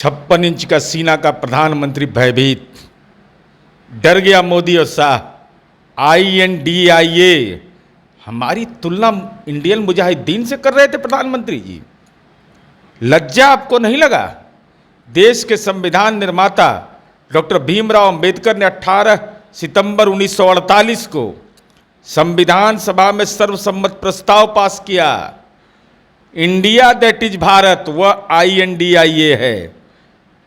56 inch का सीना का प्रधानमंत्री भयभीत, डर गया मोदी और शाह। INDIA हमारी तुलना इंडियन मुजाहिदीन से कर रहे थे प्रधानमंत्री जी। लज्जा आपको नहीं लगा? देश के संविधान निर्माता डॉक्टर भीमराव अंबेडकर ने 18 सितंबर 1948 को संविधान सभा में सर्वसम्मत प्रस्ताव पास किया। इंडिया दैट इज भारत, वह INDIA है।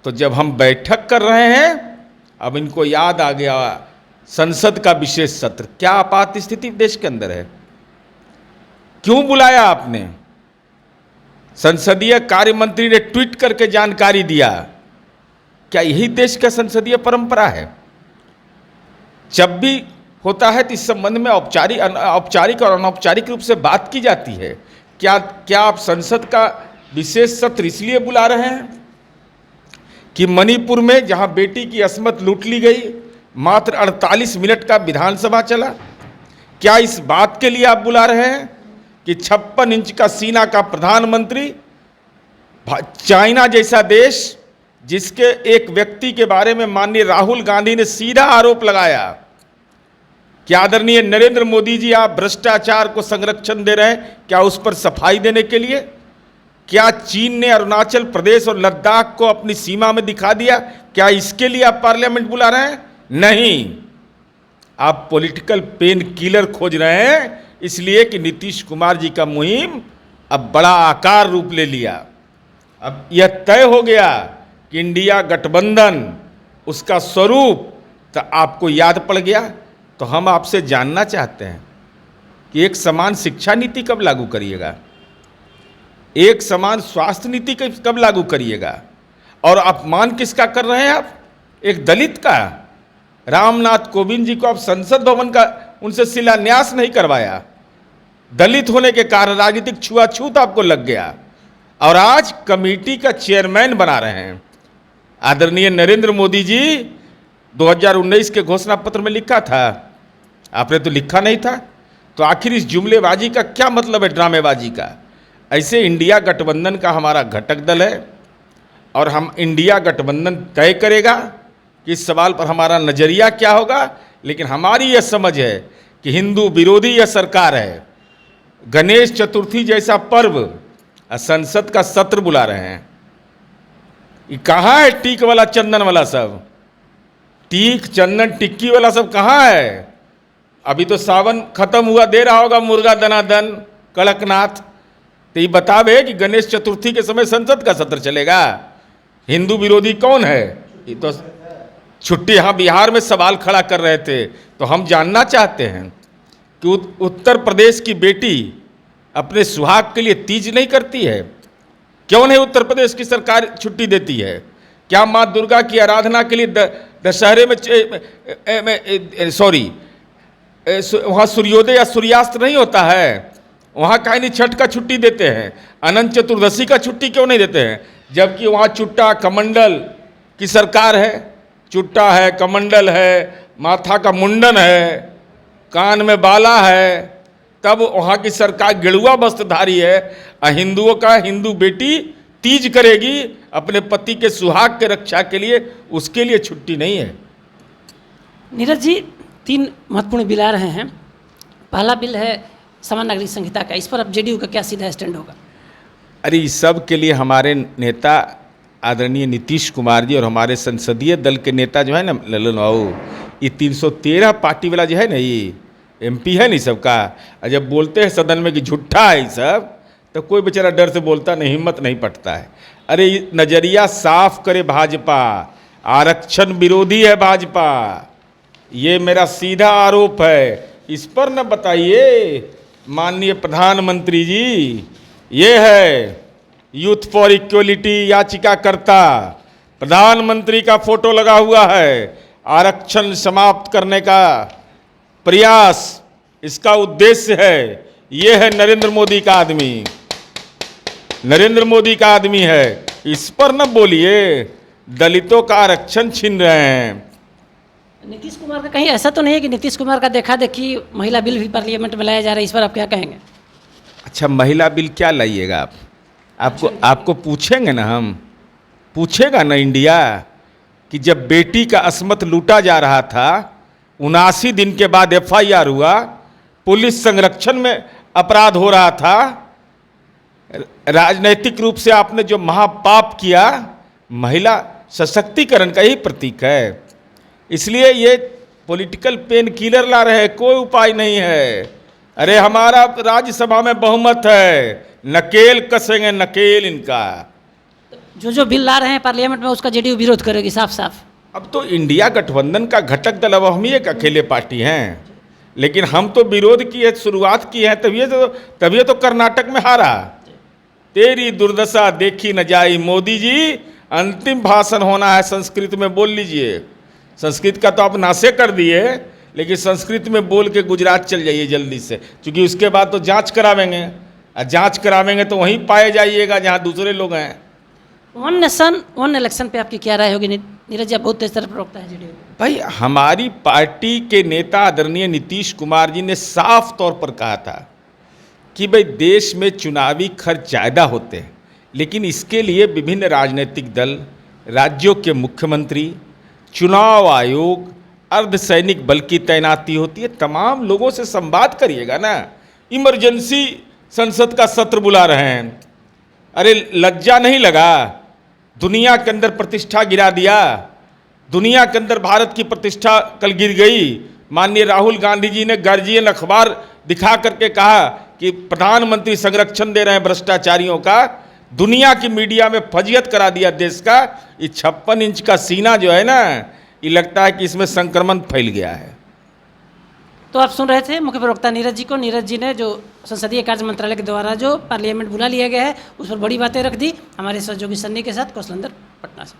तो जब हम बैठक कर रहे हैं, अब इनको याद आ गया संसद का विशेष सत्र। क्या आपात स्थिति देश के अंदर है? क्यों बुलाया आपने? संसदीय कार्य मंत्री ने ट्वीट करके जानकारी दिया। क्या यही देश का संसदीय परंपरा है? जब भी होता है तो इस संबंध में औपचारिक और अनौपचारिक रूप से बात की जाती है। क्या आप संसद का विशेष सत्र इसलिए बुला रहे हैं कि मणिपुर में जहां बेटी की अस्मत लूट ली गई, मात्र 48 मिनट का विधानसभा चला? क्या इस बात के लिए आप बुला रहे हैं कि 56 इंच का सीना का प्रधानमंत्री, चाइना जैसा देश जिसके एक व्यक्ति के बारे में माननीय राहुल गांधी ने सीधा आरोप लगाया कि आदरणीय नरेंद्र मोदी जी आप भ्रष्टाचार को संरक्षण दे रहे हैं, क्या उस पर सफाई देने के लिए? क्या चीन ने अरुणाचल प्रदेश और लद्दाख को अपनी सीमा में दिखा दिया? क्या इसके लिए आप पार्लियामेंट बुला रहे हैं? नहीं, आप पॉलिटिकल पेन किलर खोज रहे हैं, इसलिए कि नीतीश कुमार जी का मुहिम अब बड़ा आकार रूप ले लिया। अब यह तय हो गया कि इंडिया गठबंधन, उसका स्वरूप तो आपको याद पड़ गया। तो हम आपसे जानना चाहते हैं कि एक समान शिक्षा नीति कब लागू करिएगा? एक समान स्वास्थ्य नीति कब लागू करिएगा? और अपमान किसका कर रहे हैं आप? एक दलित का। रामनाथ कोविंद जी को आप संसद भवन का उनसे शिलान्यास नहीं करवाया। दलित होने के कारण राजनीतिक छुआछूत आपको लग गया और आज कमेटी का चेयरमैन बना रहे हैं। आदरणीय नरेंद्र मोदी जी 2019 के घोषणा पत्र में लिखा था, आपने तो लिखा नहीं था। तो आखिर इस जुमलेबाजी का क्या मतलब है, ड्रामेबाजी का? ऐसे इंडिया गठबंधन का हमारा घटक दल है और हम इंडिया गठबंधन तय करेगा कि इस सवाल पर हमारा नजरिया क्या होगा। लेकिन हमारी यह समझ है कि हिंदू विरोधी यह सरकार है। गणेश चतुर्थी जैसा पर्व संसद का सत्र बुला रहे हैं। ये कहाँ है टीक वाला चंदन वाला सब? टीक चंदन टिक्की वाला सब कहाँ है? अभी तो सावन खत्म हुआ, दे रहा होगा मुर्गा दनादन कड़कनाथ। तो ये बतावे कि गणेश चतुर्थी के समय संसद का सत्र चलेगा? हिंदू विरोधी कौन है? ये तो छुट्टी यहाँ बिहार में सवाल खड़ा कर रहे थे। तो हम जानना चाहते हैं कि उत्तर प्रदेश की बेटी अपने सुहाग के लिए तीज नहीं करती है? क्यों नहीं उत्तर प्रदेश की सरकार छुट्टी देती है? क्या माँ दुर्गा की आराधना के लिए दशहरे में वहाँ सूर्योदय या सूर्यास्त नहीं होता है? वहाँ काहे नहीं छठ का छुट्टी देते हैं? अनंत चतुर्दशी का छुट्टी क्यों नहीं देते हैं? जबकि वहाँ चुट्टा कमंडल की सरकार है। चुट्टा है, कमंडल है, माथा का मुंडन है, कान में बाला है, तब वहाँ की सरकार गेरुआ वस्त्रधारी है। हिंदुओं का हिंदू बेटी तीज करेगी अपने पति के सुहाग के रक्षा के लिए, उसके लिए छुट्टी नहीं है। नीरज जी, 3 महत्वपूर्ण बिल आ रहे हैं। पहला बिल है समान नागरिक संहिता का। इस पर अब JDU का क्या सीधा स्टैंड होगा? अरे इस सब के लिए हमारे नेता आदरणीय नीतीश कुमार जी और हमारे संसदीय दल के नेता जो है ना ललन बाबू, ये 313 पार्टी वाला जो है ना, ये MP है नहीं सबका, और जब बोलते हैं सदन में कि झूठा है ये सब, तो कोई बेचारा डर से बोलता नहीं, हिम्मत नहीं पटता है। अरे नजरिया साफ करे भाजपा, आरक्षण विरोधी है भाजपा, ये मेरा सीधा आरोप है। इस पर न बताइए माननीय प्रधानमंत्री जी, ये है यूथ फॉर इक्वलिटी याचिकाकर्ता, प्रधानमंत्री का फोटो लगा हुआ है। आरक्षण समाप्त करने का प्रयास इसका उद्देश्य है। ये है नरेंद्र मोदी का आदमी, नरेंद्र मोदी का आदमी है। इस पर न बोलिए, दलितों का आरक्षण छीन रहे हैं। नीतीश कुमार का कहीं ऐसा तो नहीं है कि नीतीश कुमार का देखा देखी महिला बिल भी पार्लियामेंट में लाया जा रहा है? इस पर आप क्या कहेंगे? अच्छा, महिला बिल क्या लाइएगा आप? आपको पूछेंगे ना हम। पूछेगा ना इंडिया कि जब बेटी का अस्मत लूटा जा रहा था, 79 दिन के बाद FIR हुआ, पुलिस संरक्षण में अपराध हो रहा था, राजनैतिक रूप से आपने जो महापाप किया, महिला सशक्तिकरण का ही प्रतीक है। इसलिए ये पॉलिटिकल पेन किलर ला रहे हैं, कोई उपाय नहीं है। अरे हमारा राज्यसभा में बहुमत है, नकेल कसेंगे, नकेल इनका। जो बिल ला रहे हैं पार्लियामेंट में उसका जेडीयू विरोध करेगी साफ साफ। अब तो इंडिया गठबंधन का घटक दल, अब हम ही एक अकेले पार्टी हैं, लेकिन हम तो विरोध की है, शुरुआत की है, तभी तो कर्नाटक में हारा। तेरी दुर्दशा देखी न जाई मोदी जी, अंतिम भाषण होना है संस्कृत में, बोल लीजिए। संस्कृत का तो आप नासे कर दिए, लेकिन संस्कृत में बोल के गुजरात चल जाइए जल्दी से, क्योंकि उसके बाद तो जांच करावेंगे, और जांच करावेंगे तो वहीं पाए जाइएगा जहां दूसरे लोग हैं। वन नेशन वन इलेक्शन पे आपकी क्या राय होगी? नीरज जी, बहुत तेज तरफ रोकता है जेडीयू। भाई, हमारी पार्टी के नेता आदरणीय नीतीश कुमार जी ने साफ तौर पर कहा था कि भाई देश में चुनावी खर्च ज़्यादा होते हैं, लेकिन इसके लिए विभिन्न राजनीतिक दल, राज्यों के मुख्यमंत्री, चुनाव आयोग, अर्धसैनिक बल की तैनाती होती है। तमाम लोगों से संवाद करिएगा ना। इमरजेंसी संसद का सत्र बुला रहे हैं, अरे लज्जा नहीं लगा? दुनिया के अंदर प्रतिष्ठा गिरा दिया, दुनिया के अंदर भारत की प्रतिष्ठा कल गिर गई। माननीय राहुल गांधी जी ने गार्जियन अखबार दिखा करके कहा कि प्रधानमंत्री संरक्षण दे रहे हैं भ्रष्टाचारियों का। दुनिया की मीडिया में फजियत करा दिया देश का। ये 56 इंच का सीना जो है ना, ये लगता है कि इसमें संक्रमण फैल गया है। तो आप सुन रहे थे मुख्य प्रवक्ता नीरज जी को। नीरज जी ने जो संसदीय कार्य मंत्रालय के द्वारा जो पार्लियामेंट बुला लिया गया है, उस पर बड़ी बातें रख दी। हमारे सहयोगी सन्नी के साथ कौशलेंद्र, पटना से।